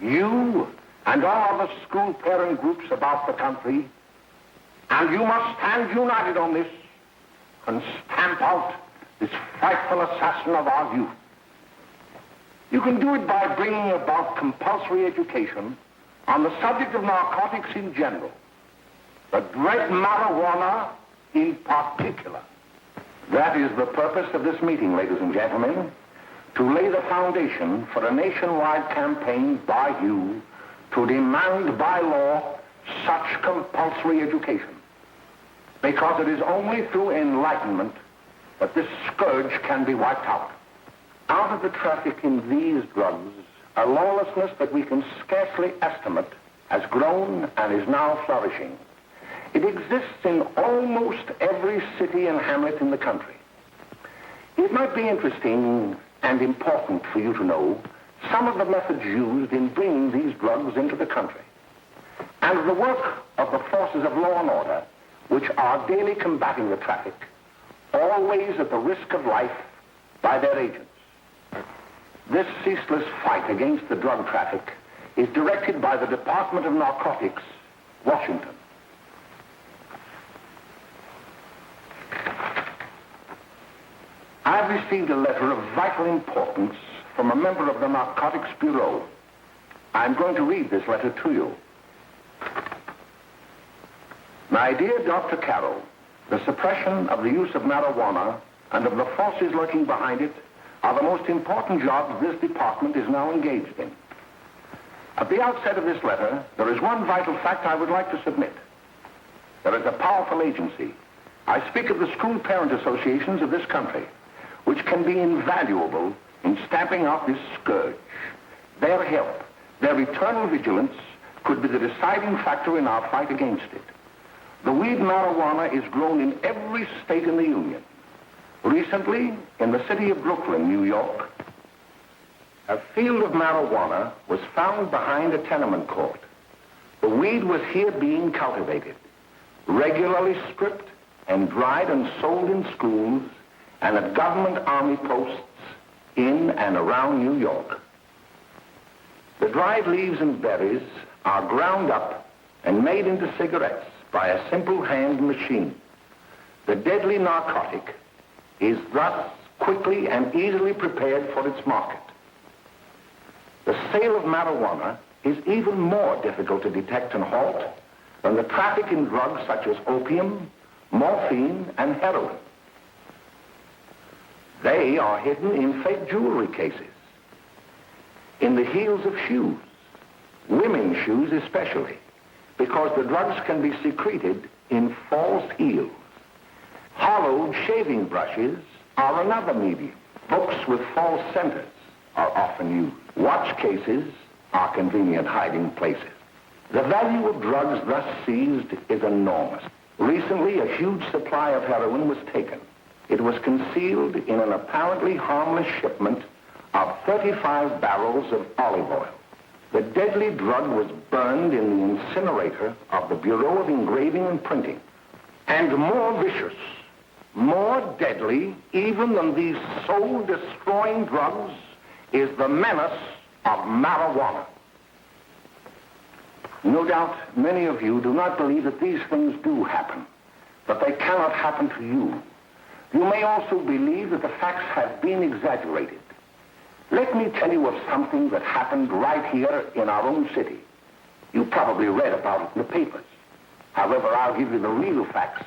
You and all the school parent groups about the country, and you must stand united on this and stamp out this frightful assassin of our youth. You can do it by bringing about compulsory education on the subject of narcotics in general, the dread marijuana in particular. That is the purpose of this meeting, ladies and gentlemen, to lay the foundation for a nationwide campaign by you to demand by law such compulsory education. Because it is only through enlightenment that this scourge can be wiped out. Out of the traffic in these drugs, a lawlessness that we can scarcely estimate has grown and is now flourishing. It exists in almost every city and hamlet in the country. It might be interesting and important for you to know some of the methods used in bringing these drugs into the country, and the work of the forces of law and order, which are daily combating the traffic, always at the risk of life, by their agents. This ceaseless fight against the drug traffic is directed by the Department of Narcotics, Washington. I've received a letter of vital importance from a member of the Narcotics Bureau. I'm going to read this letter to you. My dear Dr. Carroll, the suppression of the use of marijuana and of the forces lurking behind it are the most important jobs this department is now engaged in. At the outset of this letter, there is one vital fact I would like to submit. There is a powerful agency. I speak of the school parent associations of this country, which can be invaluable in stamping out this scourge. Their help, their eternal vigilance, could be the deciding factor in our fight against it. The weed marijuana is grown in every state in the Union. Recently, in the city of Brooklyn, New York, a field of marijuana was found behind a tenement court. The weed was here being cultivated, regularly stripped and dried and sold in schools and at government army posts in and around New York. The dried leaves and berries are ground up and made into cigarettes by a simple hand machine. The deadly narcotic is thus quickly and easily prepared for its market. The sale of marijuana is even more difficult to detect and halt than the traffic in drugs such as opium, morphine, and heroin. They are hidden in fake jewelry cases, in the heels of shoes, women's shoes especially, because the drugs can be secreted in false heels. Hollowed shaving brushes are another medium. Books with false centers are often used. Watch cases are convenient hiding places. The value of drugs thus seized is enormous. Recently, a huge supply of heroin was taken. It was concealed in an apparently harmless shipment of 35 barrels of olive oil. The deadly drug was burned in the incinerator of the Bureau of Engraving and Printing. And more vicious, more deadly, even than these soul-destroying drugs, is the menace of marijuana. No doubt many of you do not believe that these things do happen, but they cannot happen to you. You may also believe that the facts have been exaggerated. Let me tell you of something that happened right here in our own city. You probably read about it in the papers. However, I'll give you the real facts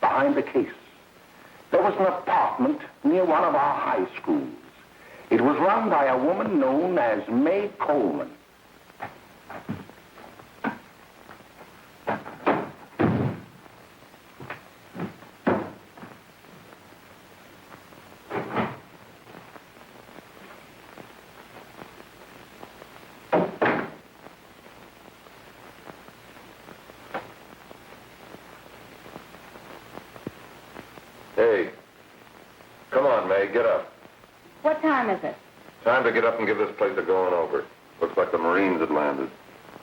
behind the case. There was an apartment near one of our high schools. It was run by a woman known as May Coleman. Hey, come on, May, get up. What time is it? Time to get up and give this place a going over. Looks like the Marines had landed.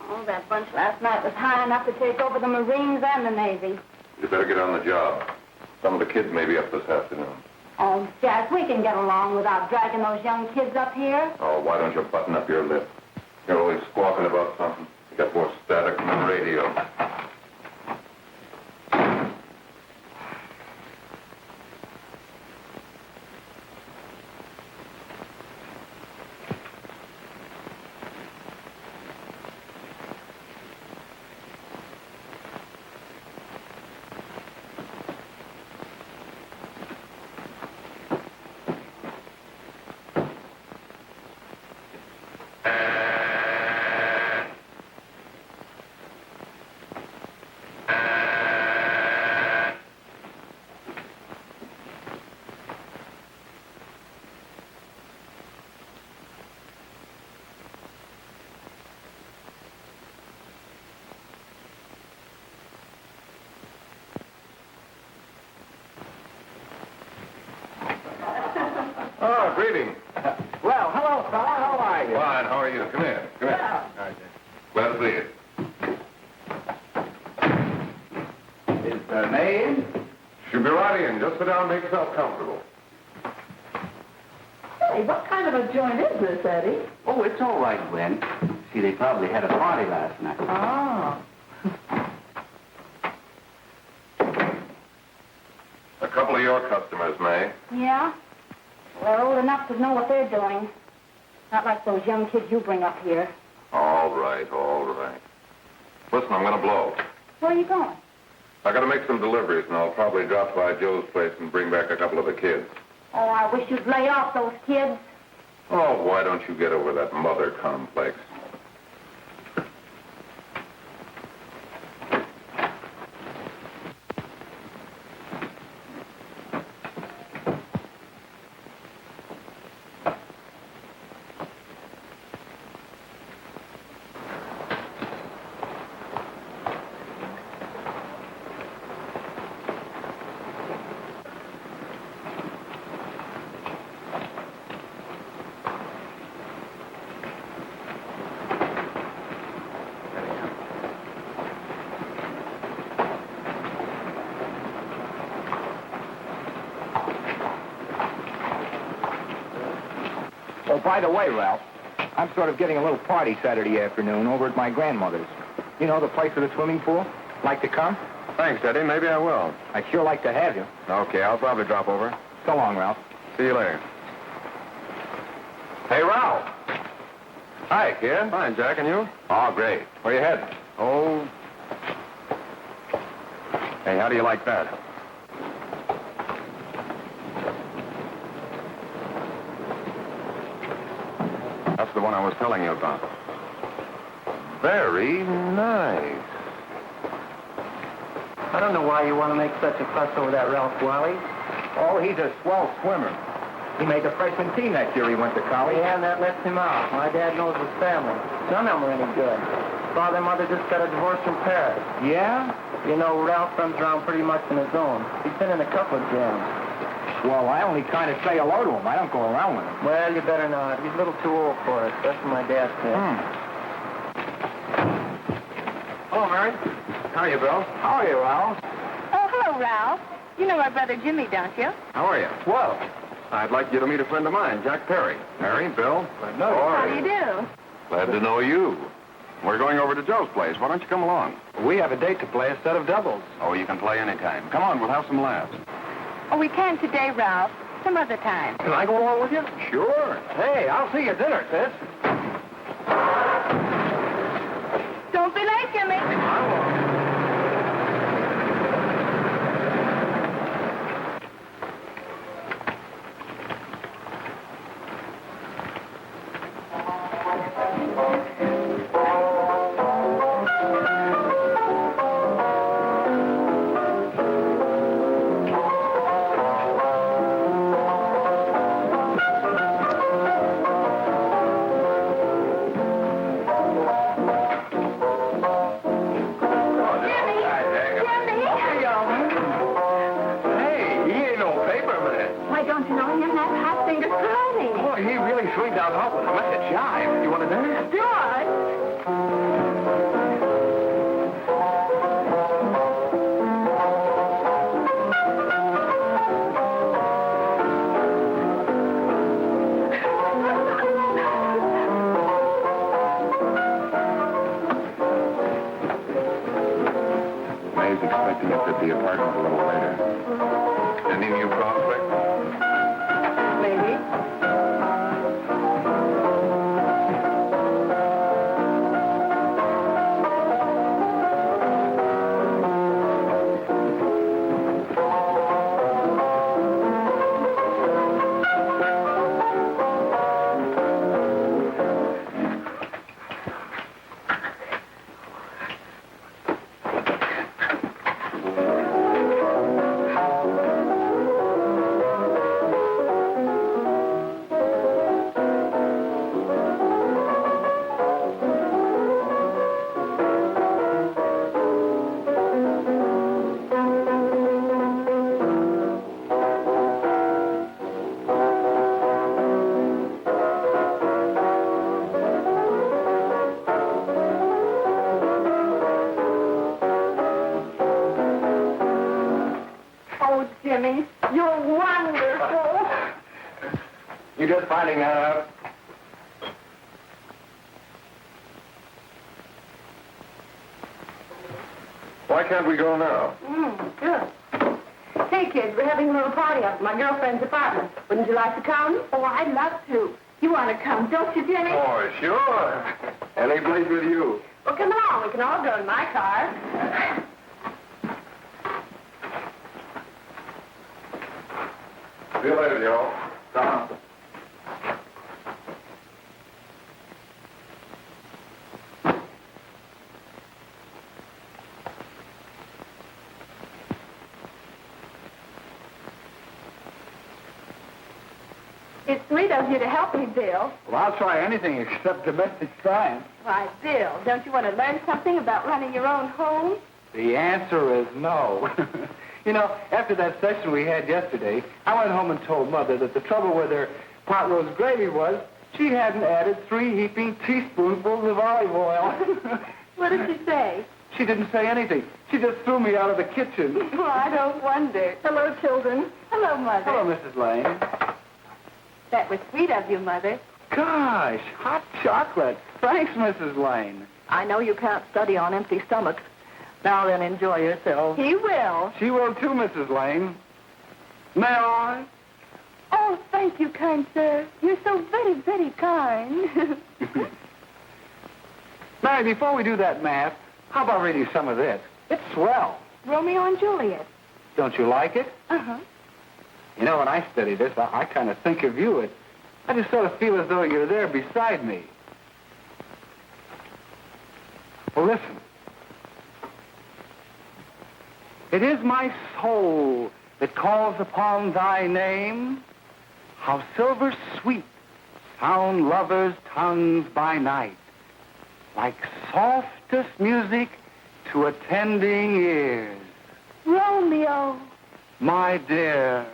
Oh, that bunch last night was high enough to take over the Marines and the Navy. You better get on the job. Some of the kids may be up this afternoon. Oh, Jack, we can get along without dragging those young kids up here. Oh, why don't you button up your lip? You're always squawking about something. You got more static than the radio. Oh, greetings. Well, hello, fella. How are you? Fine, how are you? Come here. Come here. Yeah. All right, glad to see you. Is the maid? Should be right in. Just sit down and make yourself comfortable. Hey, what kind of a joint is this, Eddie? Oh, it's all right, Gwen. See, they probably had a party last night. Oh. A couple of your customers, May. Yeah? They're old enough to know what they're doing. Not like those young kids you bring up here. All right, all right. Listen, I'm going to blow. Where are you going? I got to make some deliveries, and I'll probably drop by Joe's place and bring back a couple of the kids. Oh, I wish you'd lay off those kids. Oh, why don't you get over that mother complex? Oh, by the way, Ralph, I'm sort of getting a little party Saturday afternoon over at my grandmother's. You know, the place with the swimming pool? Like to come? Thanks, Eddie. Maybe I will. I'd sure like to have you. Okay, I'll probably drop over. So long, Ralph. See you later. Hey, Ralph. Hi, kid. Fine, Jack, and you? Oh, great. Where you heading? Oh. Hey, how do you like that? That's the one I was telling you about. Very nice. I don't know why you want to make such a fuss over that Ralph Wally. Oh, he's a swell swimmer. He made the freshman team that year he went to college. Yeah, and that lets him out. My dad knows his family. None of them are any good. Father and mother just got a divorce from Paris. Yeah? You know, Ralph runs around pretty much on his own. He's been in a couple of jams. Well, I only kind of say hello to him. I don't go around with him. Well, you better not. He's a little too old for it. That's what my dad said. Hello, Mary. How are you, Bill? How are you, Ralph? Oh, hello, Ralph. You know my brother Jimmy, don't you? How are you? Well, I'd like you to meet a friend of mine, Jack Perry. Mary, Bill. How do you do? Glad to know you. We're going over to Joe's place. Why don't you come along? we have a date to play, a set of doubles. Oh, you can play anytime. Come on, we'll have some laughs. Oh, we can today, Ralph. Some other time. Can I go along with you? Sure. Hey, I'll see you at dinner, sis. Don't be late, Jimmy. like to look at the apartment a little later. Any new prospects? Maybe. Jimmy, you're wonderful. You just finding that out? Why can't we go now? Good. Hey, kids, we're having a little party up at my girlfriend's apartment. Wouldn't you like to come? Oh, I'd love to. You want to come, don't you, Jimmy? Oh, sure. Any place with you. Well, come along. We can all go in my car. See you later, y'all. Tom. It's sweet of you to help me, Bill. Well, I'll try anything except domestic science. Why, Bill, don't you want to learn something about running your own home? The answer is no. You know, after that session we had yesterday, I went home and told Mother that the trouble with her pot roast gravy was she hadn't added 3 heaping teaspoonfuls of olive oil. What did she say? She didn't say anything. She just threw me out of the kitchen. Well, I don't wonder. Hello, children. Hello, Mother. Hello, Mrs. Lane. That was sweet of you, Mother. Gosh, hot chocolate. Thanks, Mrs. Lane. I know you can't study on empty stomachs. Now then, enjoy yourself. He will. She will too, Mrs. Lane. May I? Oh, thank you, kind sir. You're so very, very kind. Mary, before we do that math, how about reading some of this? It's swell. Romeo and Juliet. Don't you like it? Uh-huh. You know, when I study this, I kind of think of you. I just sort of feel as though you're there beside me. Well, listen. It is my soul that calls upon thy name. How silver sweet sound lovers' tongues by night, like softest music to attending ears. Romeo, My dear,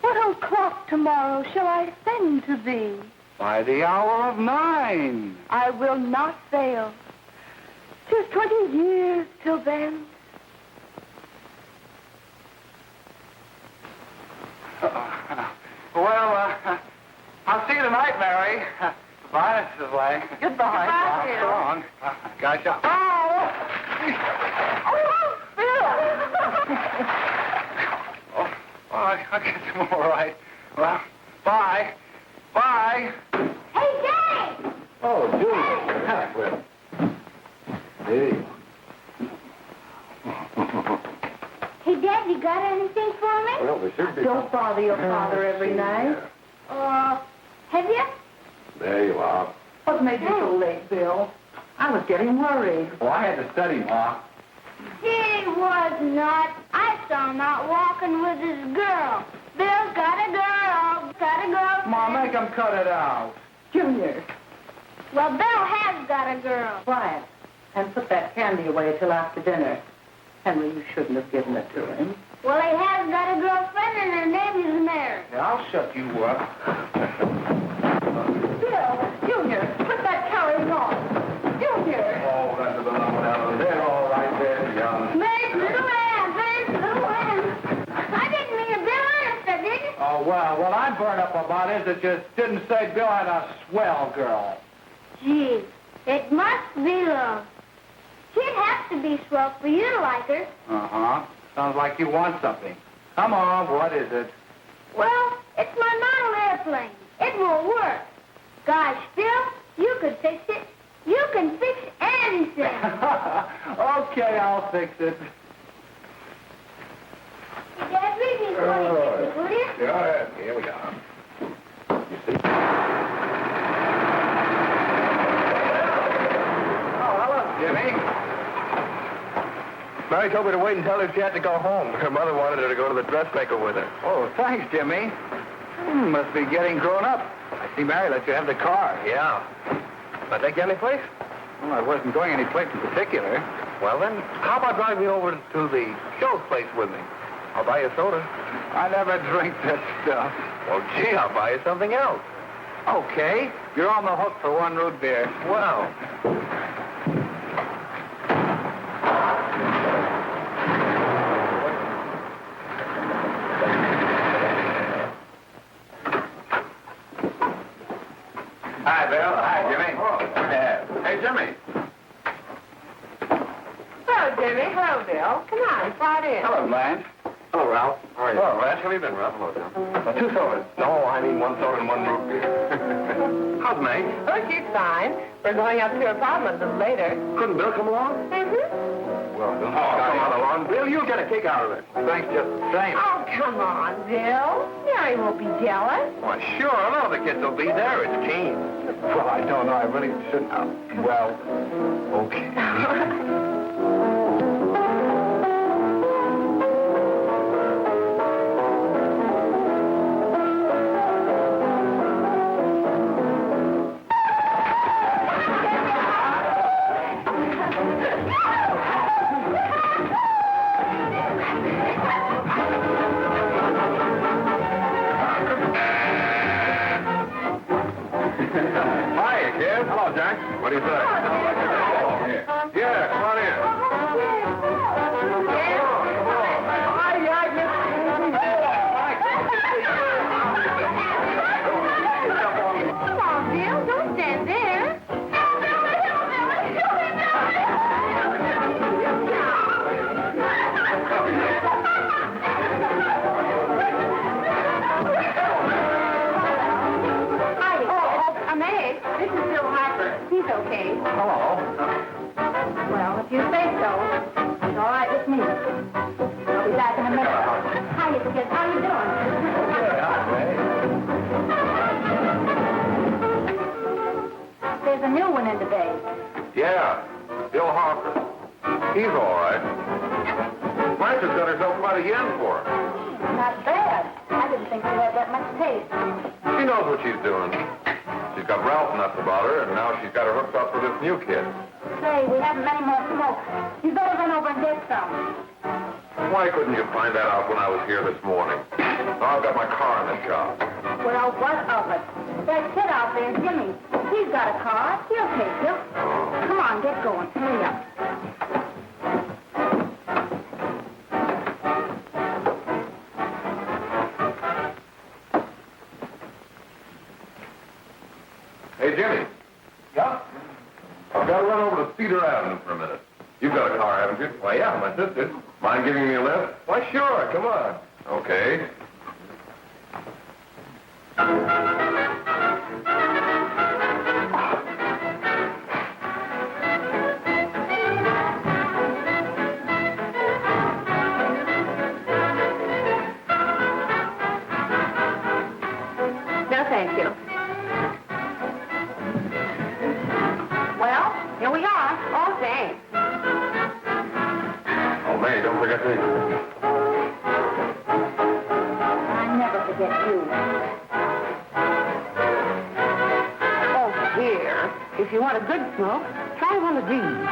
what o'clock tomorrow shall I send to thee? by the hour of 9. I will not fail. 'Tis 20 years till then. I'll see you tonight, Mary. Goodbye, Mrs. Lane. Goodbye. So Bill. long. Gosh, I'll get some more, right? Well, bye. Bye. Hey, Jay! Oh, Julie. Hey. Hey, Dad, you got anything for me? Well, there should be. Don't bother your father every night. Have you? There you are. What made you so late, Bill? I was getting worried. Well, I had to study, Ma. He was not. I saw him out walking with his girl. Bill's got a girl. Got a girl. Ma, make him cut it out. Junior, Well, Bill has got a girl. quiet. And put that candy away till after dinner. Henry, you shouldn't have given it to him. Well, he has got a girlfriend, and her name is Mary. Yeah, I'll shut you up. Bill, Junior, put that carrying on. Junior! Oh, that's about out there. All right there, young. Mary's little Ann. Mary's little Ann. I didn't mean a Bill honest, I didn't. Oh, well, what I'm burned up about is it just didn't say Bill had a swell girl. Gee, it must be love. She'd have to be swell for you to like her. Uh-huh. Sounds like you want something. Come on, what is it? Well, it's my model airplane. It won't work. Gosh, Bill, you could fix it. You can fix anything. Okay, I'll fix it. Dad, read me 26, will you? Go ahead. Here we are. You see? Oh, hello, Jimmy. Mary told me to wait and tell her she had to go home. Her mother wanted her to go to the dressmaker with her. Oh, thanks, Jimmy. Must be getting grown up. I see Mary let you have the car. Yeah. I take you any place? Well, I wasn't going any place in particular. Well, then, how about driving me over to the show's place with me? I'll buy you a soda. I never drink that stuff. Well, gee, I'll buy you something else. Okay. You're on the hook for one root beer. Well. Hi, Bill. Hi, Jimmy. Oh, good to have. Hey, Jimmy. Hello, Jimmy. Hello, Bill. Come on, slide in. Hello, Blanche. Hello, Ralph. How are you? Hello, Ralph. How have you been, Ralph? Hello, Jim. 2 sodas. No, I need one soda and one root beer. How's May? Oh, she's fine. We're going up to her apartment a little later. Couldn't Bill come along? Mm-hmm. Well, don't Come on along. Bill, you'll get a kick out of it. Thanks just the same. Oh, come on, Bill. Mary won't be jealous. Why, sure. All the kids will be there. It's keen. Well, I don't know. I really shouldn't. Well, okay. Hiya, kid. Hello, Jack. What do you say? Yeah, come on in. Come on, Bill. Don't stand there. Hi, I'm Meg. This is Bill Harper. He's okay. Hello. Well, if you say so, it's all right with me. I'll be back in a minute. Hi, kids. How you doing? There's a new one in today. Yeah, Bill Harper. He's all right. Blanche's got herself quite a yen for her. Not bad. I didn't think she had that much taste. She knows what she's doing. She's got Ralph nuts about her, and now she's got her hooked up for this new kid. Say, we haven't many more smoke. You better run over and get some. Why couldn't you find that out when I was here this morning? Now I've got my car in the shop. Well, what of it? That kid out there, Jimmy, he's got a car. He'll take you. Come on, get going. Hurry up. Hey, Jimmy. Yeah? I've got to run over to Cedar Avenue for a minute. You've got a car, haven't you? Why, yeah, my sister. Mind giving me a lift? Why, sure. Come on. Okay. No, thank you. Well, here we are. Oh, thanks. Oh, May, don't forget me. I never forget you. Oh, dear. If you want a good smoke, try one of these.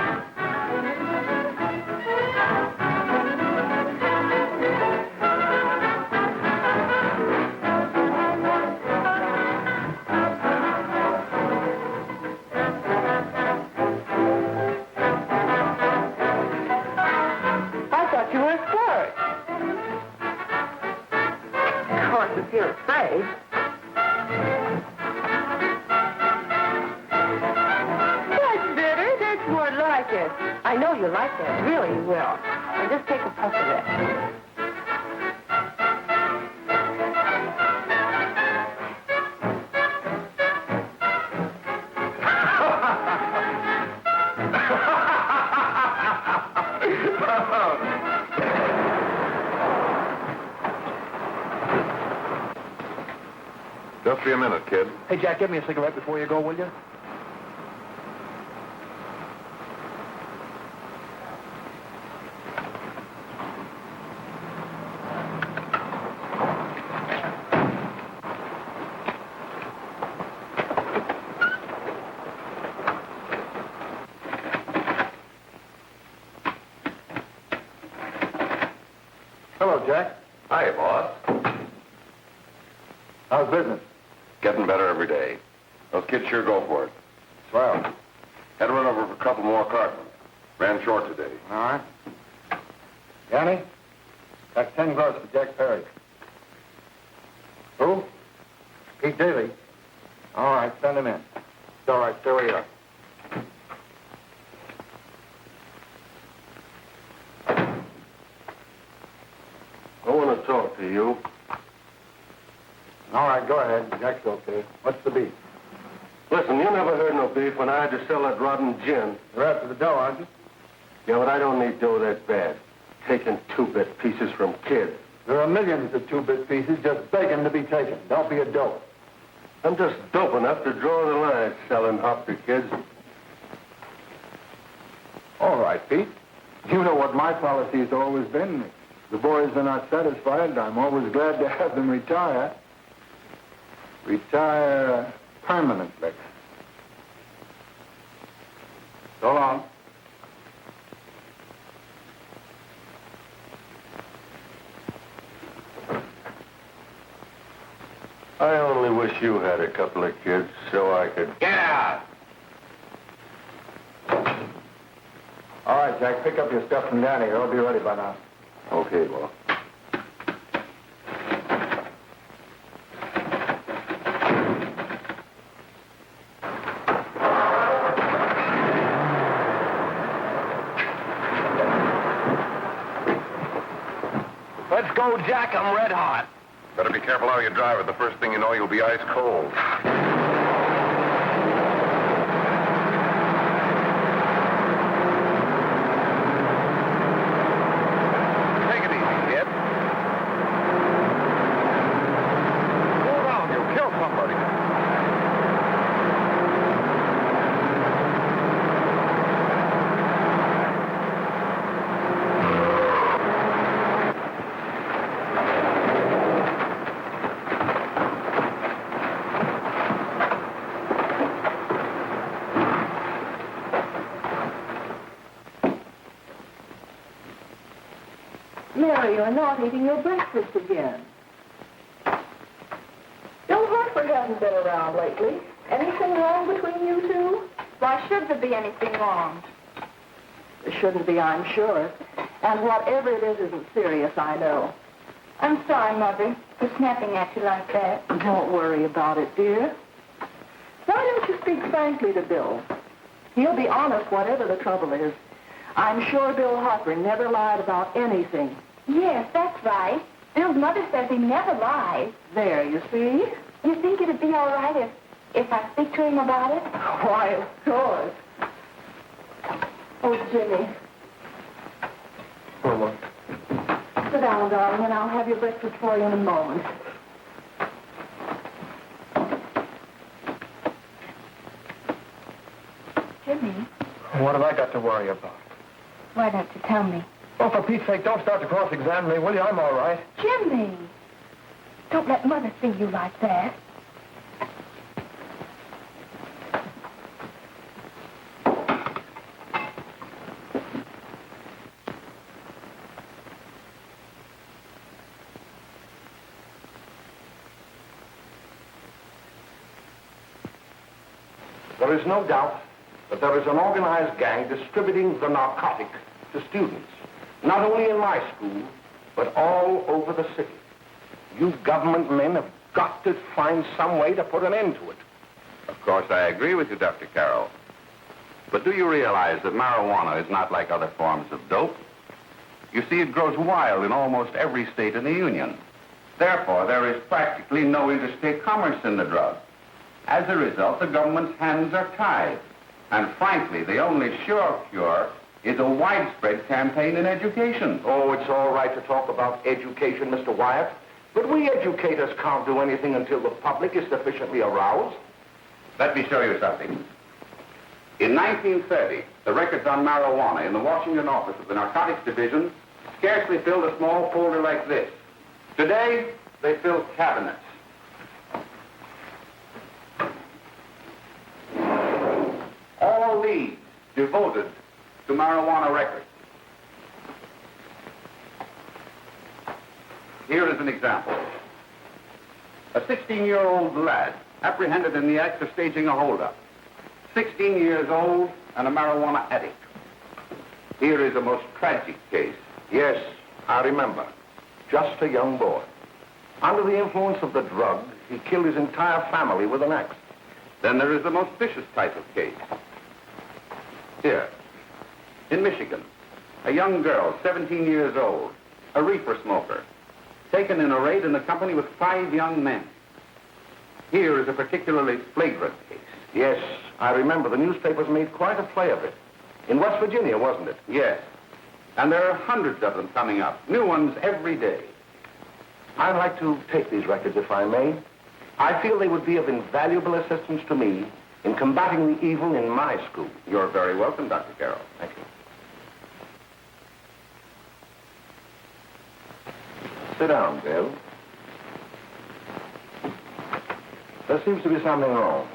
I thought you were a flirt. Of course, if you're afraid. That's better. That's more like like it. I know you like that. Really, you will. And just take a puff of it. Just be a minute, kid. Hey, Jack, give me a cigarette before you go, will you? Hello, Jack. Hi, boss. How's business? Getting better every day. Those kids sure go for it. Swell. Had to run over for a couple more cartons. Ran short today. All right. Yanni, that's 10 gross for Jack Perry. Who? Pete Daly. All right, send him in. It's all right, stay where you are. I want to talk to you. All right, go ahead. Jack's okay. What's the beef? Listen, you never heard no beef when I had to sell that rotten gin. You're after the dough, aren't you? Yeah, but I don't need dough that bad. Taking two-bit pieces from kids. There are millions of two-bit pieces just begging to be taken. Don't be a dope. I'm just dope enough to draw the line selling hop to kids. All right, Pete. You know what my policy has always been. If the boys are not satisfied, I'm always glad to have them retire. Retire permanently. So long. I only wish you had a couple of kids so I could... Get out! All right, Jack, pick up your stuff from Danny. It'll be ready by now. Okay, boss. Let's go, Jack. I'm red hot. Better be careful how you drive it. The first thing you know, you'll be ice cold. Take it easy, kid. Slow down. You'll kill somebody. Mary, you're not eating your breakfast again. Bill Hartford hasn't been around lately. Anything wrong between you two? Why should there be anything wrong? There shouldn't be, I'm sure. And whatever it is isn't serious, I know. I'm sorry, Mother, for snapping at you like that. Don't worry about it, dear. Why don't you speak frankly to Bill? He'll be honest whatever the trouble is. I'm sure Bill Hartford never lied about anything. Yes, that's right. Bill's mother says he never lies. There, you see? You think it'd be all right if I speak to him about it? Why, of course. Oh, Jimmy. For what? Sit down, darling, and I'll have your breakfast for you in a moment. Jimmy, What have I got to worry about? why don't you tell me? Oh, for Pete's sake, don't start to cross-examine me, will you? I'm all right. Jimmy! Don't let Mother see you like that. There is no doubt that there is an organized gang distributing the narcotic to students, not only in my school, but all over the city. You government men have got to find some way to put an end to it. Of course, I agree with you, Dr. Carroll. But But do you realize that marijuana is not like other forms of dope? You see, it grows wild in almost every state in the Union. Therefore, there is practically no interstate commerce in the drug. As a result, the government's hands are tied. And frankly, the only sure cure is a widespread campaign in education. Oh, it's all right to talk about education, Mr. Wyatt. But we educators can't do anything until the public is sufficiently aroused. Let me show you something. In 1930, the records on marijuana in the Washington office of the Narcotics Division scarcely filled a small folder like this. Today, they fill cabinets. All these devoted to marijuana records. Here is an example. A 16-year-old lad apprehended in the act of staging a holdup. 16 years old and a marijuana addict. Here is a most tragic case. Yes, I remember. Just a young boy. Under the influence of the drug, he killed his entire family with an axe. Then there is the most vicious type of case. Here, in Michigan, a young girl, 17 years old, a reefer smoker, taken in a raid in the company with 5 young men. Here is a particularly flagrant case. Yes, I remember. The newspapers made quite a play of it. In West Virginia, wasn't it? Yes. And there are hundreds of them coming up, new ones every day. I'd like to take these records, if I may. I feel they would be of invaluable assistance to me in combating the evil in my school. You're very welcome, Dr. Carroll. Thank you. Sit down, Bill. There seems to be something wrong.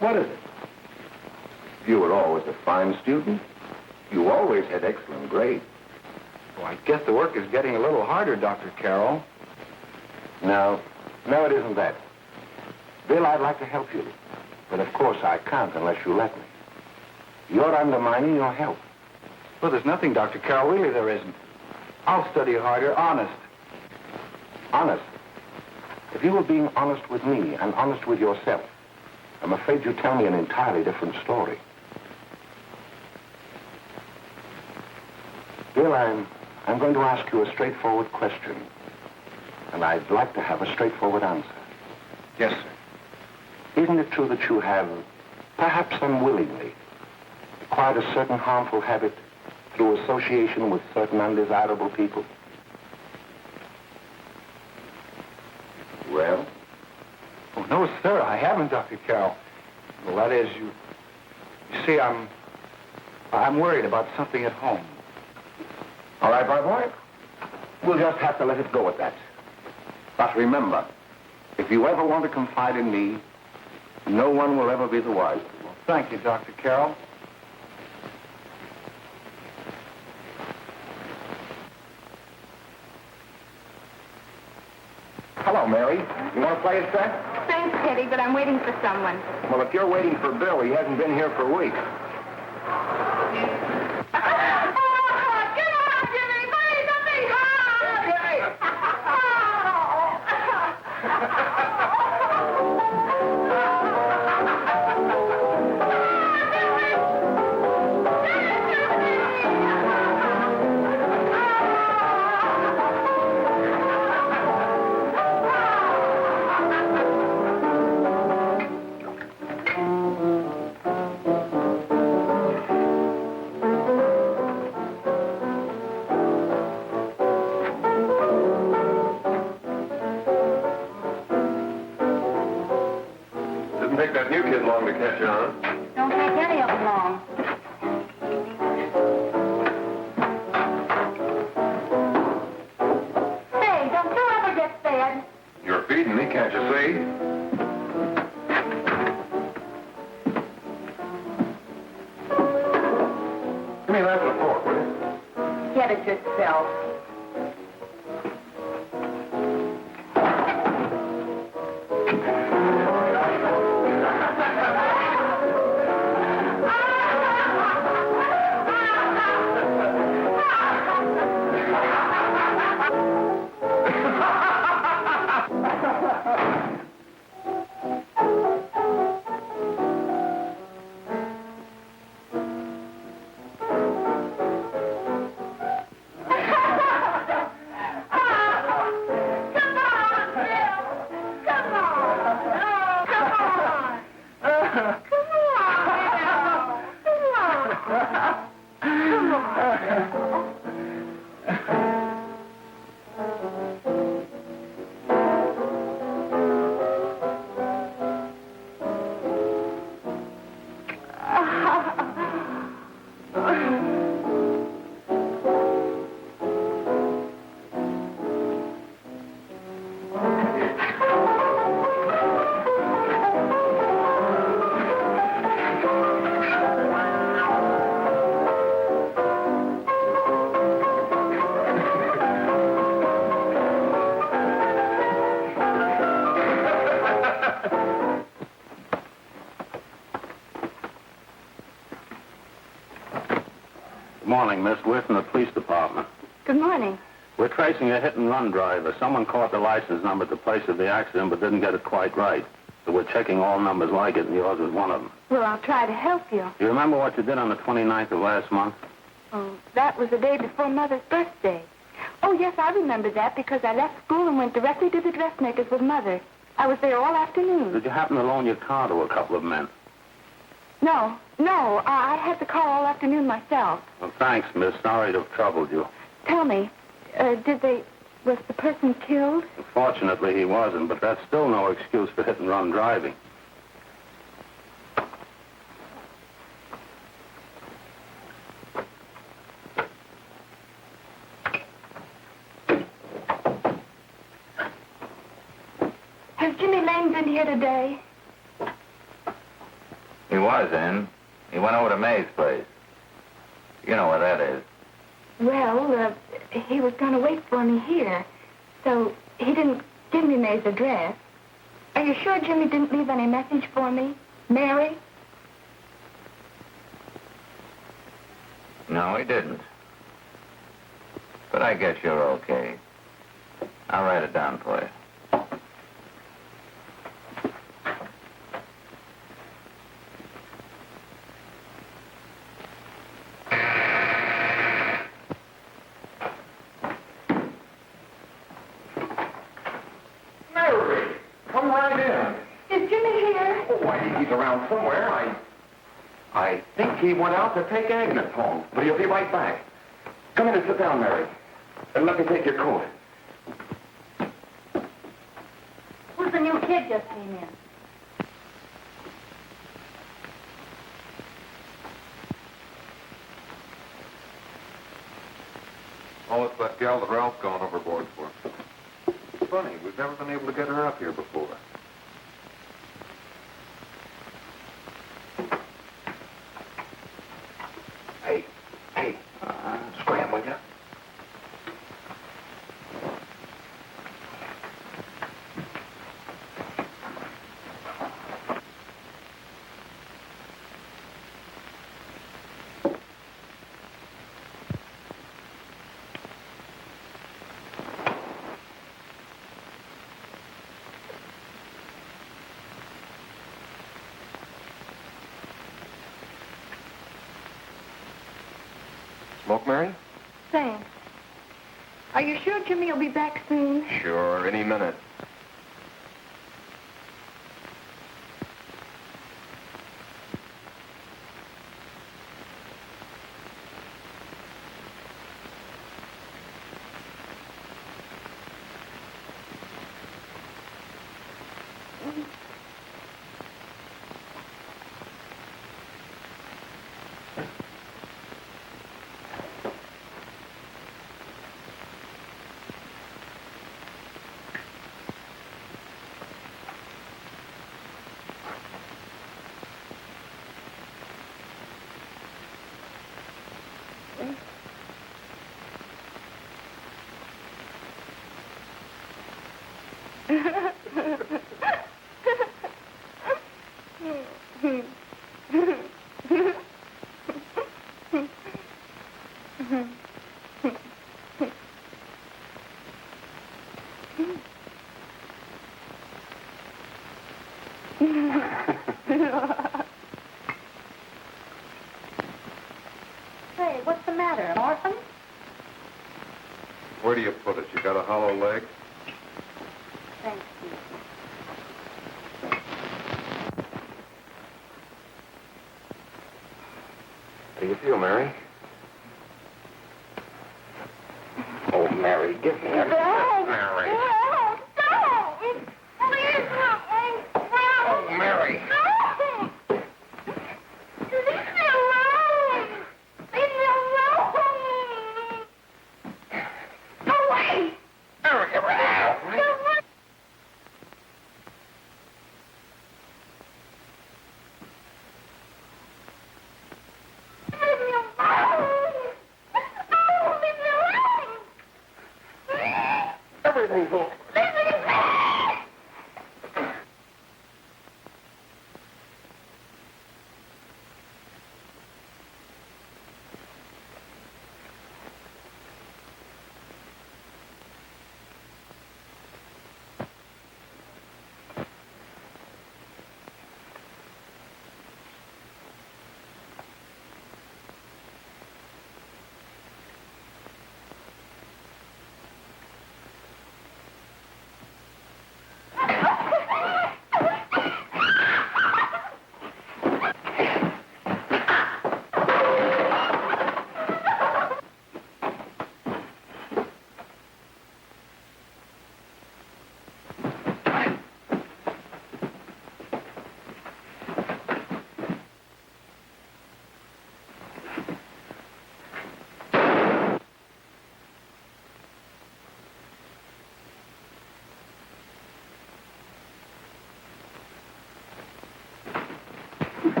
What is it? You were always a fine student. You always had excellent grades. Well, I guess the work is getting a little harder, Dr. Carroll. No, it isn't that. Bill, I'd like to help you. But of course I can't unless you let me. You're undermining your health. Well, there's nothing, Dr. Carroll. Really, there isn't. I'll study harder, honest. Honest? If you were being honest with me and honest with yourself, I'm afraid you'd tell me an entirely different story. Bill, I'm going to ask you a straightforward question. And I'd like to have a straightforward answer. Yes, sir. Isn't it true that you have, perhaps unwillingly, acquired a certain harmful habit through association with certain undesirable people? Well? Oh, no, sir, I haven't, Dr. Carroll. Well, that is, you see, I'm worried about something at home. All right, my boy. We'll just have to let it go at that. But remember, if you ever want to confide in me, no one will ever be the wiser. Well, thank you, Dr. Carroll. Hello, Mary. You want to play a set? Thanks, Teddy, but I'm waiting for someone. Well, if you're waiting for Bill, he hasn't been here for weeks. Didn't take that new kid long to catch on. Don't take any of them long. Hey, don't you ever get fed? You're feeding me, can't you see? Give me that and a fork, will you? Get it yourself. Good morning, Miss. We're from the police department. Good morning. We're tracing a hit-and-run driver. Someone caught the license number at the place of the accident but didn't get it quite right. So we're checking all numbers like it, and yours was one of them. Well, I'll try to help you. Do you remember what you did on the 29th of last month? Oh, that was the day before Mother's birthday. Oh, yes, I remember that because I left school and went directly to the dressmaker's with Mother. I was there all afternoon. Did you happen to loan your car to a couple of men? No, I had the car all afternoon myself. Well, thanks, miss. Sorry to have troubled you. Tell me, was the person killed? Fortunately, he wasn't, but that's still no excuse for hit-and-run driving. Has Jimmy Lane been here today? He was in. He went over to May's place. You know where that is. Well, he was going to wait for me here, so he didn't give me May's address. Are you sure Jimmy didn't leave any message for me? Mary? No, he didn't. But I guess you're okay. I'll write it down for you. Mary, come right in. Is Jimmy here? Oh, I think he's around somewhere. I think he went out to take Agnes home, but he'll be right back. Come in and sit down, Mary. And let me take your coat. Who's the new kid just came in? Oh, it's that gal that Ralph's gone overboard for. Funny, we've never been able to get her up here before. Hey, scram, will ya? Smoke, Mary? Thanks. Are you sure Jimmy will be back soon? Sure, any minute. Say, what's the matter, an orphan? Where do you put it? You got a hollow leg? Thanks, Steve. How do you feel, Mary? Oh, Mary, give me that. Mary. Oh, Mary. Everything's all...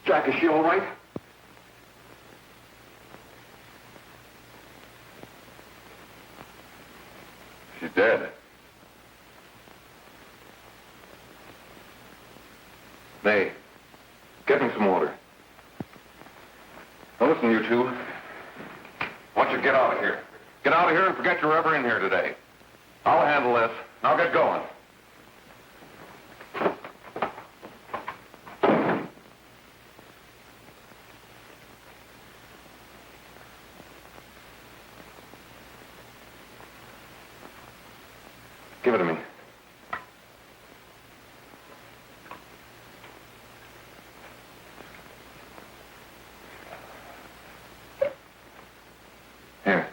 Jack, is she all right? She's dead. May, get me some water. Now listen, you two. I want you to get out of here. Get out of here and forget you're ever in here today. I'll handle this. Now get going. Give it to me. Here.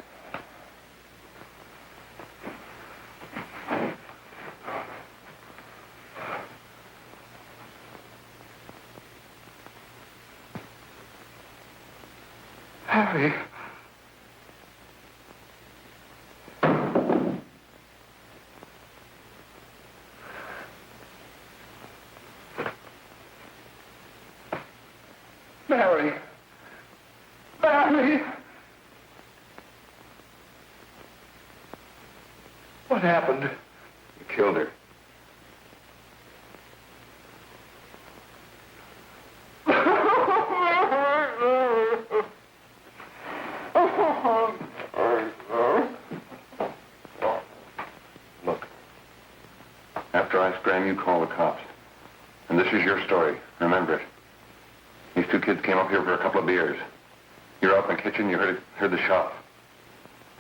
Harry. Mary. Mary. What happened? You killed her. Look, after I scram, you call the cops. And this is your story. Remember it. These two kids came up here for a couple of beers. You're out in the kitchen, you heard the shot.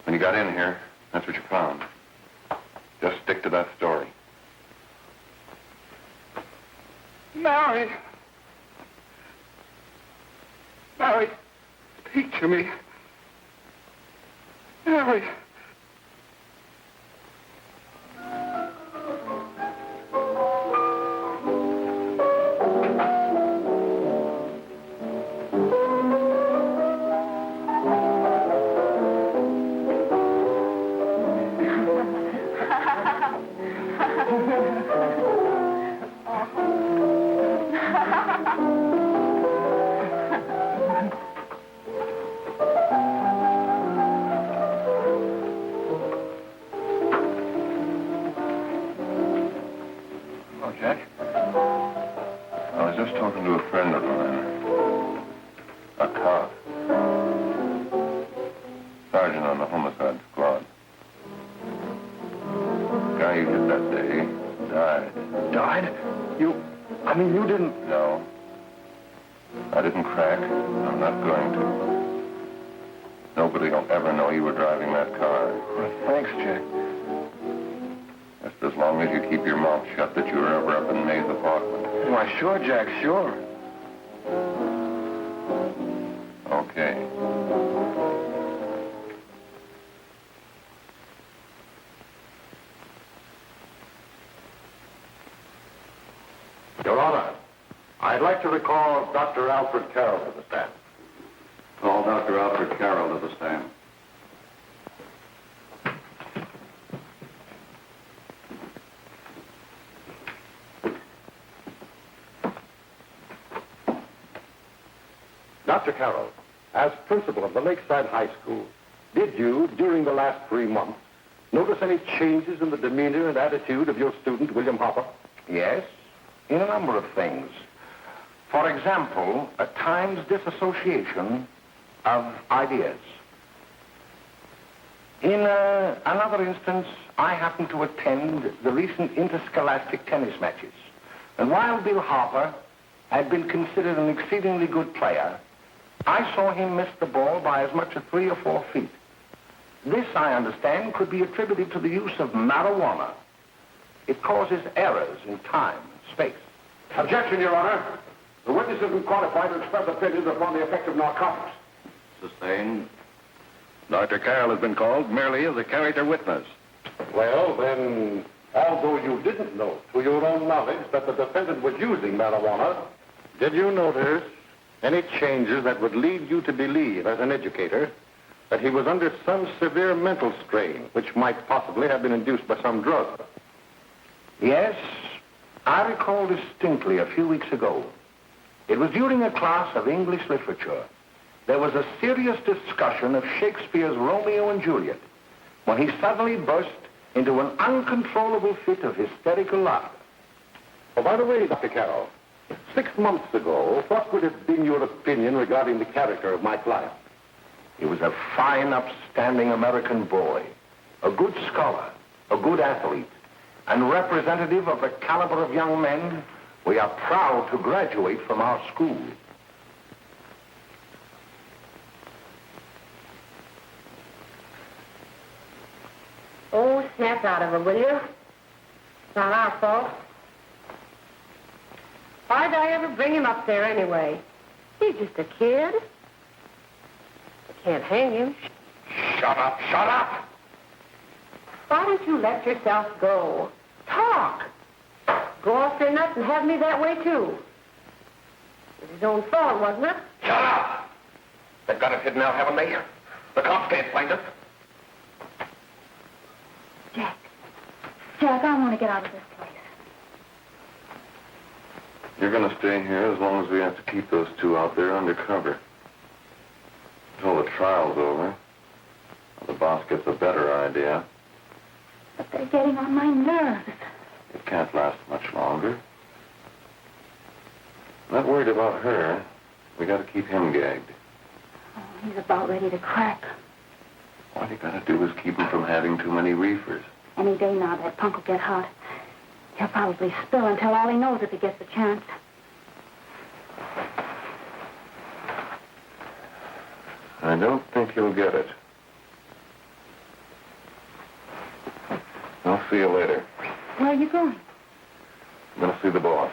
When you got in here, that's what you found. Just stick to that story. Mary! Mary, speak to me. Mary! Nobody will ever know you were driving that car. Well, thanks, Jack. Just as long as you keep your mouth shut that you were ever up in May's apartment. Why, sure, Jack, sure. Okay. Your Honor, I'd like to recall Dr. Alfred Carroll to the stand. Call Dr. Alfred Carroll to the stand. Dr. Carroll, as principal of the Lakeside High School, did you, during the last 3 months, notice any changes in the demeanor and attitude of your student, William Hopper? Yes, in a number of things. For example, at times disassociation of ideas. In another instance, I happened to attend the recent interscholastic tennis matches. And while Bill Harper had been considered an exceedingly good player, I saw him miss the ball by as much as 3 or 4 feet. This, I understand, could be attributed to the use of marijuana. It causes errors in time and space. Objection, Your Honor. The witness isn't qualified to express opinions upon the effect of narcotics. Sustained. Dr. Carroll has been called merely as a character witness. Well, then, although you didn't know to your own knowledge that the defendant was using marijuana, did you notice any changes that would lead you to believe, as an educator, that he was under some severe mental strain, which might possibly have been induced by some drug? Yes, I recall distinctly a few weeks ago. It was during a class of English literature. There was a serious discussion of Shakespeare's Romeo and Juliet when he suddenly burst into an uncontrollable fit of hysterical laughter. Oh, by the way, Dr. Carroll, 6 months ago, what would have been your opinion regarding the character of my client? He was a fine, upstanding American boy, a good scholar, a good athlete, and representative of the caliber of young men we are proud to graduate from our school. Oh, snap out of it, will you? It's not our fault. Why'd I ever bring him up there anyway? He's just a kid. I can't hang him. Shut up, shut up! Why don't you let yourself go? Talk. Go off your nuts and have me that way, too. It was his own fault, wasn't it? Shut up! They've got it hidden now, haven't they? The cops can't find it. Jack, I want to get out of this place. You're going to stay here as long as we have to keep those two out there undercover. Until the trial's over. The boss gets a better idea. But they're getting on my nerves. It can't last much longer. Not worried about her. We got to keep him gagged. Oh, he's about ready to crack. All you got to do is keep him from having too many reefers. Any day now, that punk will get hot. He'll probably spill and tell all he knows if he gets the chance. I don't think he'll get it. I'll see you later. Where are you going? I'm going to see the boss.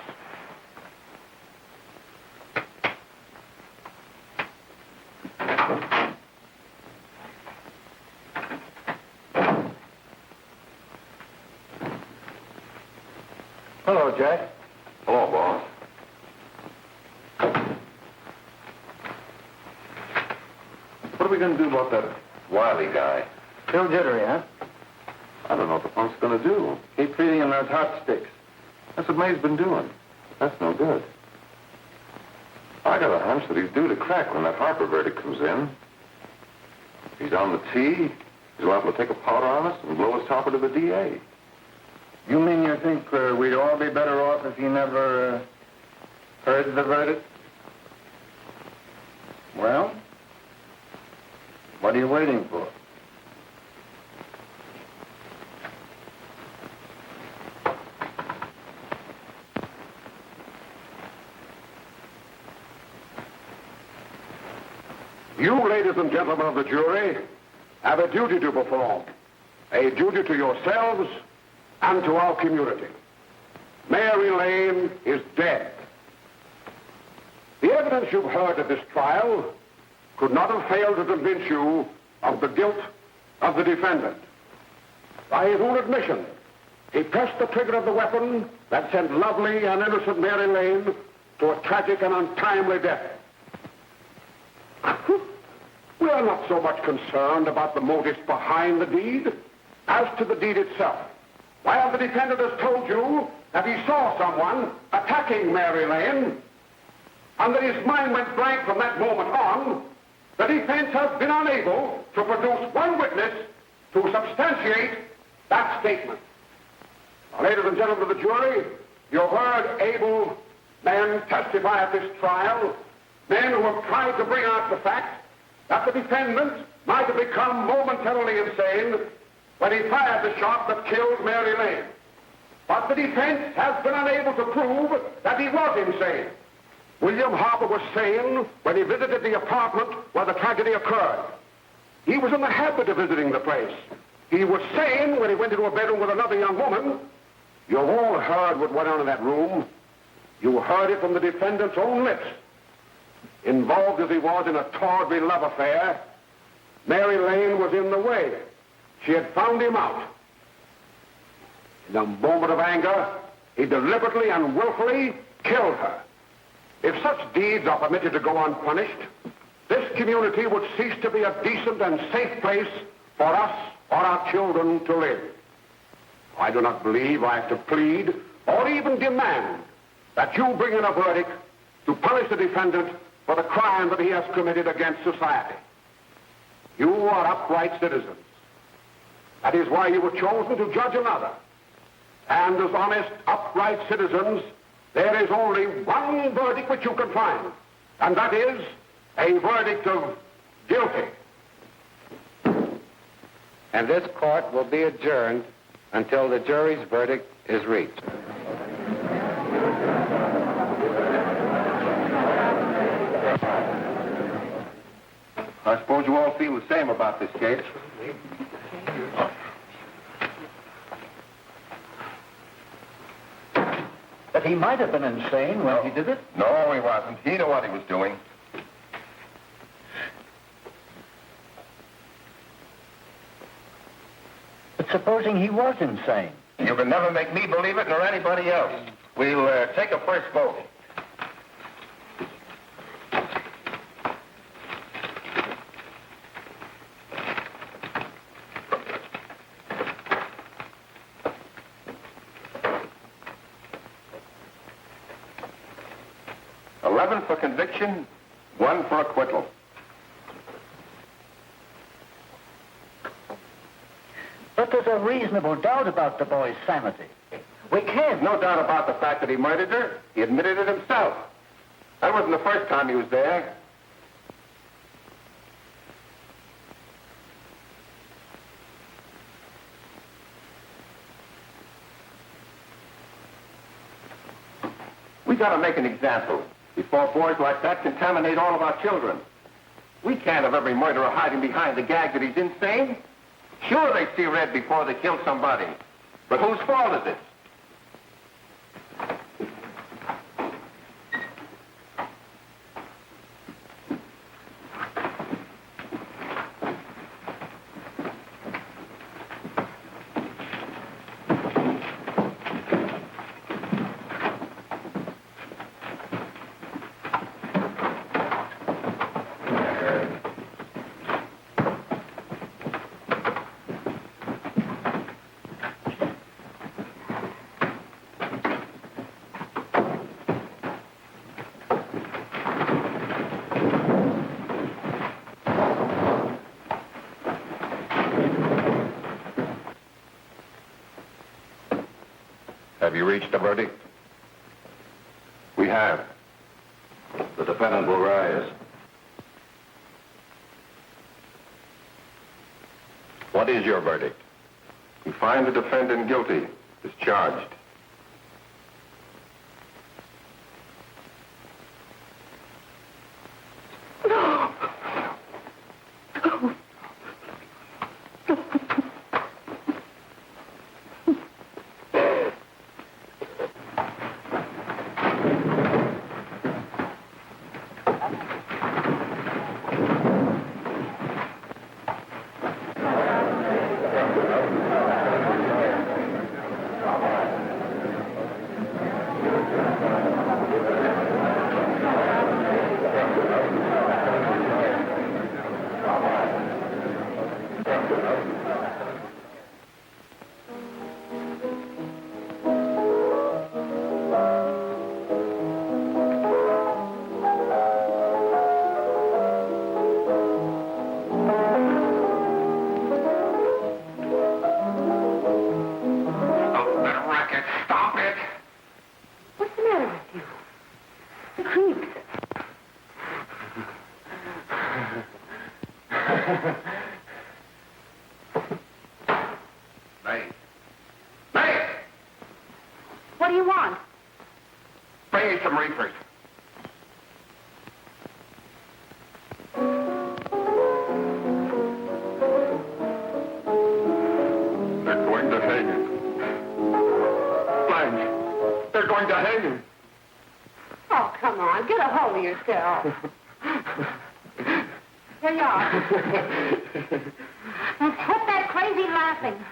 Hello, Jack. Hello, boss. What are we going to do about that Wiley guy? Still jittery, huh? I don't know what the punk's going to do. Keep feeding him those hot sticks. That's what May's been doing. That's no good. I got a hunch that he's due to crack when that Harper verdict comes in. If he's on the tee, he's liable to take a powder on us and blow his topper to the DA. You mean you think we'd all be better off if he never heard the verdict? Well, what are you waiting for? You, ladies ladies and gentlemen of the jury, have a duty to perform. A duty to yourselves and to our community. Mary Lane is dead. The evidence you've heard at this trial could not have failed to convince you of the guilt of the defendant. By his own admission, he pressed the trigger of the weapon that sent lovely and innocent Mary Lane to a tragic and untimely death. We are not so much concerned about the motives behind the deed as to the deed itself. While the defendant has told you that he saw someone attacking Mary Lane, and that his mind went blank from that moment on, the defense has been unable to produce one witness to substantiate that statement. Now, ladies and gentlemen of the jury, you've heard able men testify at this trial, men who have tried to bring out the fact that the defendant might have become momentarily insane when he fired the shot that killed Mary Lane. But the defense has been unable to prove that he was insane. William Harper was sane when he visited the apartment where the tragedy occurred. He was in the habit of visiting the place. He was sane when he went into a bedroom with another young woman. You've all heard what went on in that room. You heard it from the defendant's own lips. Involved as he was in a tawdry love affair, Mary Lane was in the way. She had found him out. In a moment of anger, he deliberately and willfully killed her. If such deeds are permitted to go unpunished, this community would cease to be a decent and safe place for us or our children to live. I do not believe I have to plead or even demand that you bring in a verdict to punish the defendant for the crime that he has committed against society. You are upright citizens. That is why you were chosen to judge another. And as honest, upright citizens, there is only one verdict which you can find, and that is a verdict of guilty. And this court will be adjourned until the jury's verdict is reached. I suppose you all feel the same about this case. But he might have been insane when he did it. No, he wasn't. He knew what he was doing. But supposing he was insane? You can never make me believe it nor anybody else. We'll take a first vote. For conviction, 1 for acquittal. But there's a reasonable doubt about the boy's sanity. We can't. No doubt about the fact that he murdered her. He admitted it himself. That wasn't the first time he was there. We gotta make an example before boys like that contaminate all of our children. We can't have every murderer hiding behind the gag that he's insane. Sure, they see red before they kill somebody. But whose fault is it? Have you reached a verdict? We have. The defendant will rise. What is your verdict? We find the defendant guilty, discharged. reefers. They're going to hang him. Blanche, they're going to hang him. Oh, come on. Get a hold of yourself. Here you are. Now, quit that crazy laughing.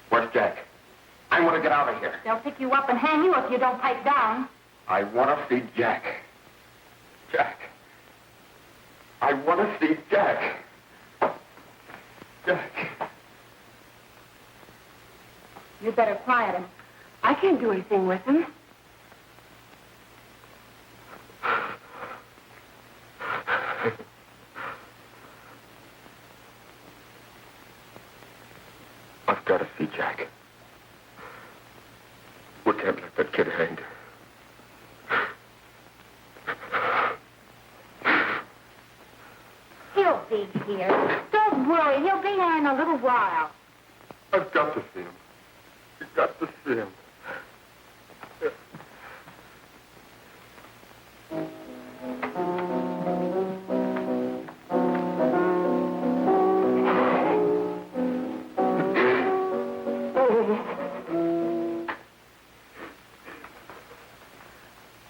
Where's Jack? I want to get out of here. They'll pick you up and hang you if you don't pipe down. I want to see Jack. Jack. I want to see Jack. Jack. You better quiet him. I can't do anything with him. I've got to see Jack. We can't let that kid hang. He'll be here. Don't worry. He'll be here in a little while. I've got to see him. You've got to see him.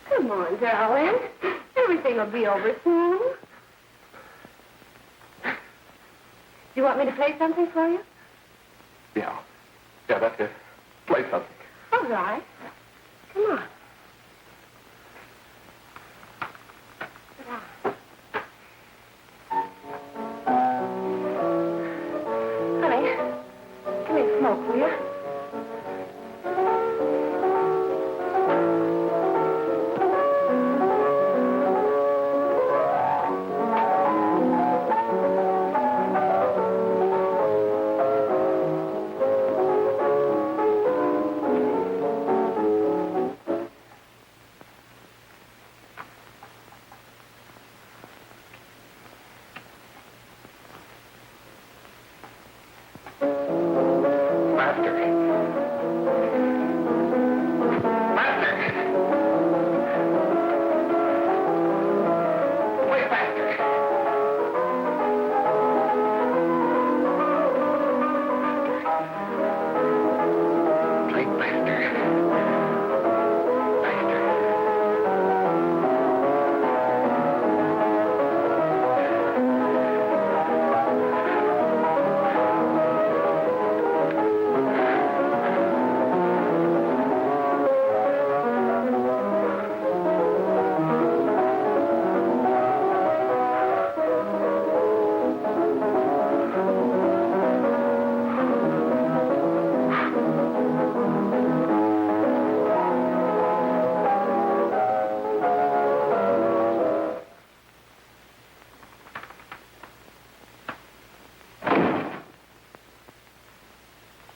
Come on, darling. Everything will be over soon. Do you want me to play something for you? Yeah, that's it. Play something. All right. Come on. Sit down. Honey, give me a smoke, will you?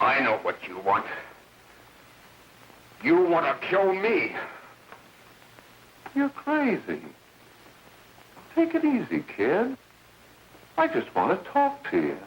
I know what you want. You want to kill me. You're crazy. Take it easy, kid. I just want to talk to you.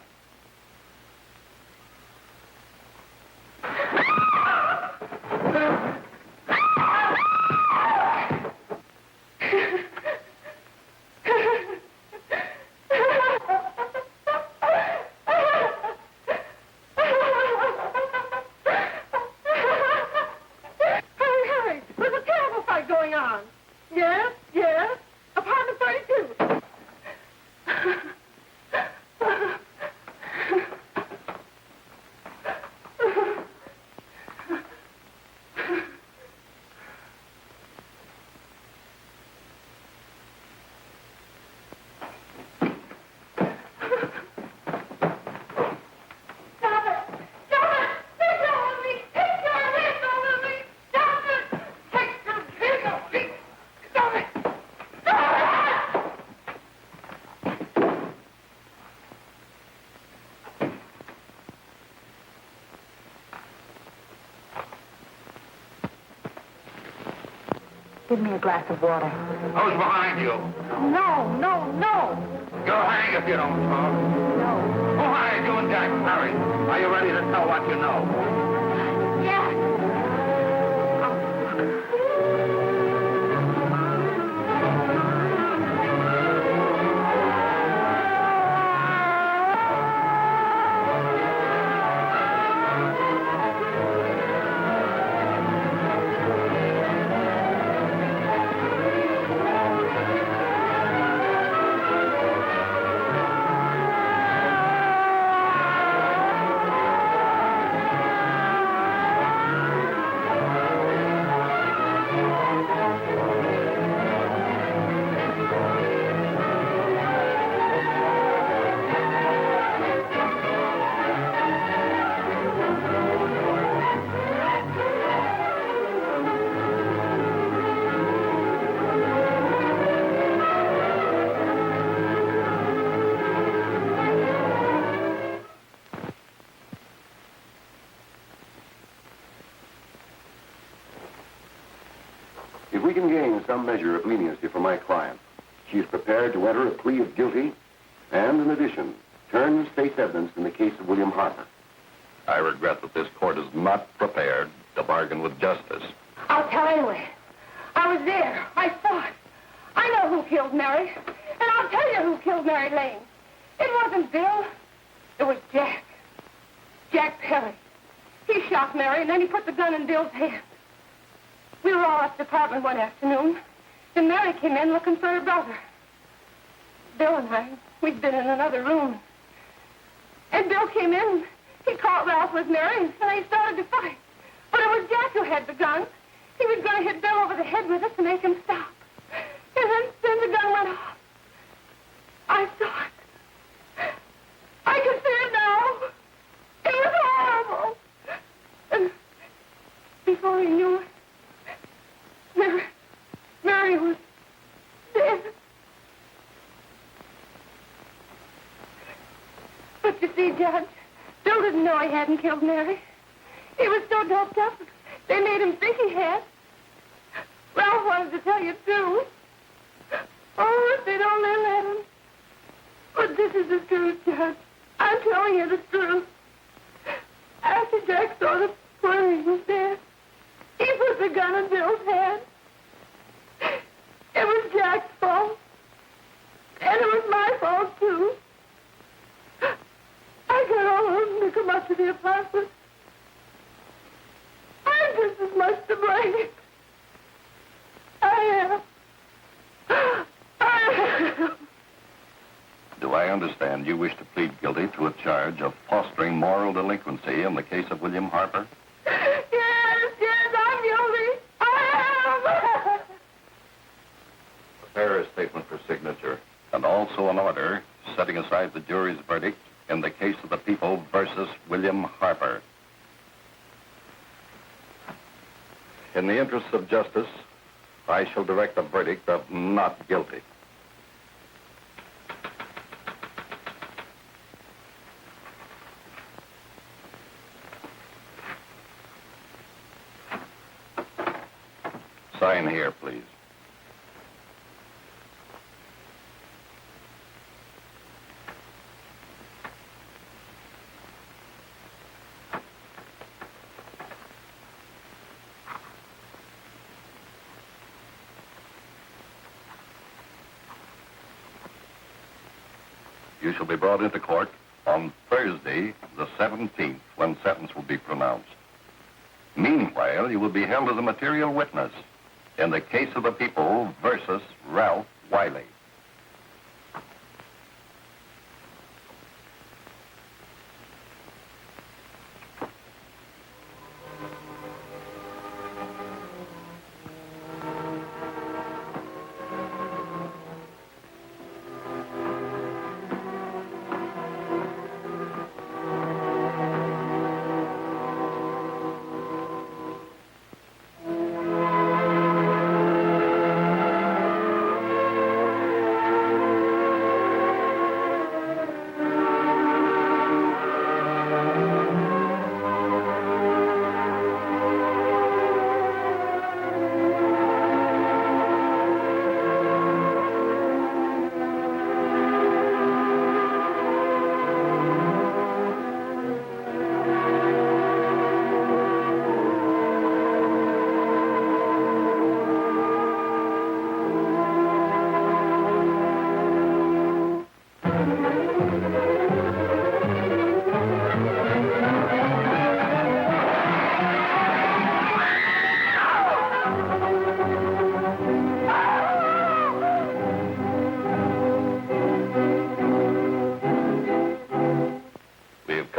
Give me a glass of water. Who's behind you? No, no, no. You'll hang if you don't talk. No. Who hired you and Jack Perry? Are you ready to tell what you know? Yes. we can gain some measure of leniency for my client, she is prepared to enter a plea of guilty and, in addition, turn the state's evidence in the case of William Harper. I regret that this court is not prepared to bargain with justice. I'll tell anyway. I was there. I saw it. I know who killed Mary. And I'll tell you who killed Mary Lane. It wasn't Bill. It was Jack. Jack Perry. He shot Mary, and then he put the gun in Bill's hand. We were all at the apartment one afternoon, and Mary came in looking for her brother. Bill and I, we'd been in another room. And Bill came in, he caught Ralph with Mary, and they started to fight. But it was Jack who had the gun. He was going to hit Bill over the head with it to make him stop. And then the gun went off. I saw it. I can see it now. It was horrible. And before he knew it, Mary was dead. But you see, Judge, Bill didn't know he hadn't killed Mary. He was so doped up, they made him think he had. Ralph wanted to tell you, too. Oh, if they'd only let him. But this is the truth, Judge. I'm telling you the truth. After Jack saw the poor he was dead, he put the gun in Bill's hand. It was Jack's fault. And it was my fault, too. I got all of them to come up to the apartment. I'm just as much to blame. I am. Do I understand you wish to plead guilty to a charge of fostering moral delinquency in the case of William Harper? Yes, I'm guilty. I am. Prepare a statement for signature, and also an order setting aside the jury's verdict in the case of the people versus William Harper. In the interests of justice, I shall direct a verdict of not guilty. Sign here, please. You shall be brought into court on Thursday, the 17th, when sentence will be pronounced. Meanwhile, you will be held as a material witness in the case of the people versus Ralph Wiley.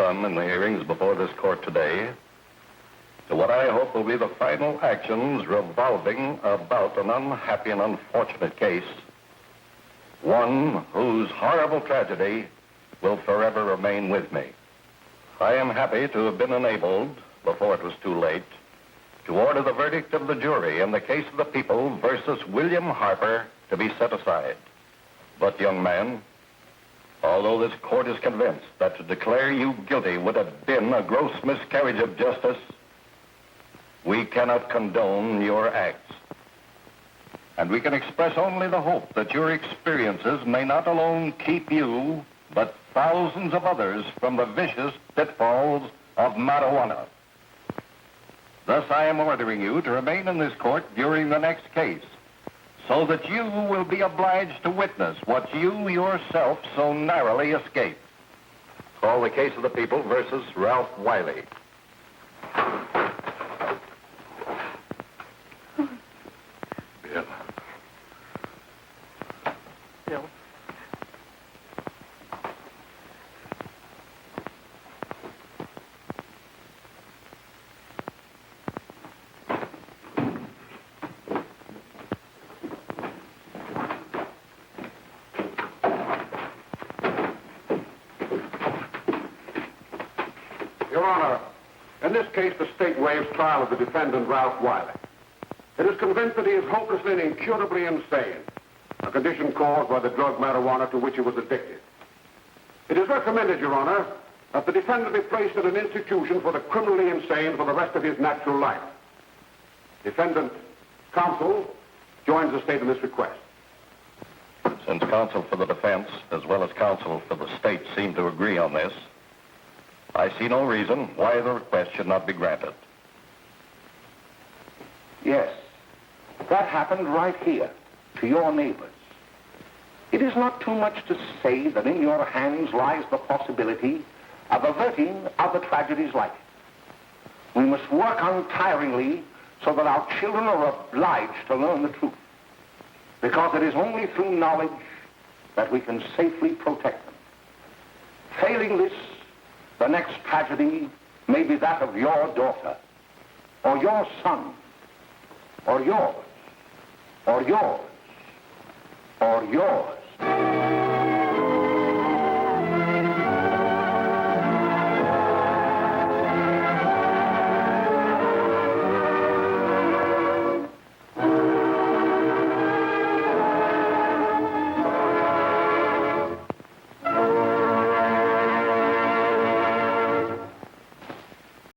In the hearings before this court today to what I hope will be the final actions revolving about an unhappy and unfortunate case, one whose horrible tragedy will forever remain with me. I am happy to have been enabled, before it was too late, to order the verdict of the jury in the case of the people versus William Harper to be set aside. But, young man, although this court is convinced that to declare you guilty would have been a gross miscarriage of justice, we cannot condone your acts. and we can express only the hope that your experiences may not alone keep you, but thousands of others from the vicious pitfalls of marijuana. Thus, I am ordering you to remain in this court during the next case, so that you will be obliged to witness what you yourself so narrowly escaped. Call the case of the people versus Ralph Wiley. Bill. Bill. Your Honor, in this case, the state waives trial of the defendant, Ralph Wiley. It is convinced that he is hopelessly and incurably insane, a condition caused by the drug marijuana to which he was addicted. It is recommended, Your Honor, that the defendant be placed in an institution for the criminally insane for the rest of his natural life. Defendant counsel joins the state in this request. Since counsel for the defense, as well as counsel for the state, seem to agree on this, I see no reason why the request should not be granted. Yes, that happened right here, to your neighbors. It is not too much to say that in your hands lies the possibility of averting other tragedies like it. We must work untiringly so that our children are obliged to learn the truth, because it is only through knowledge that we can safely protect them. Failing this, the next tragedy may be that of your daughter, or your son, or yours, or yours, or yours.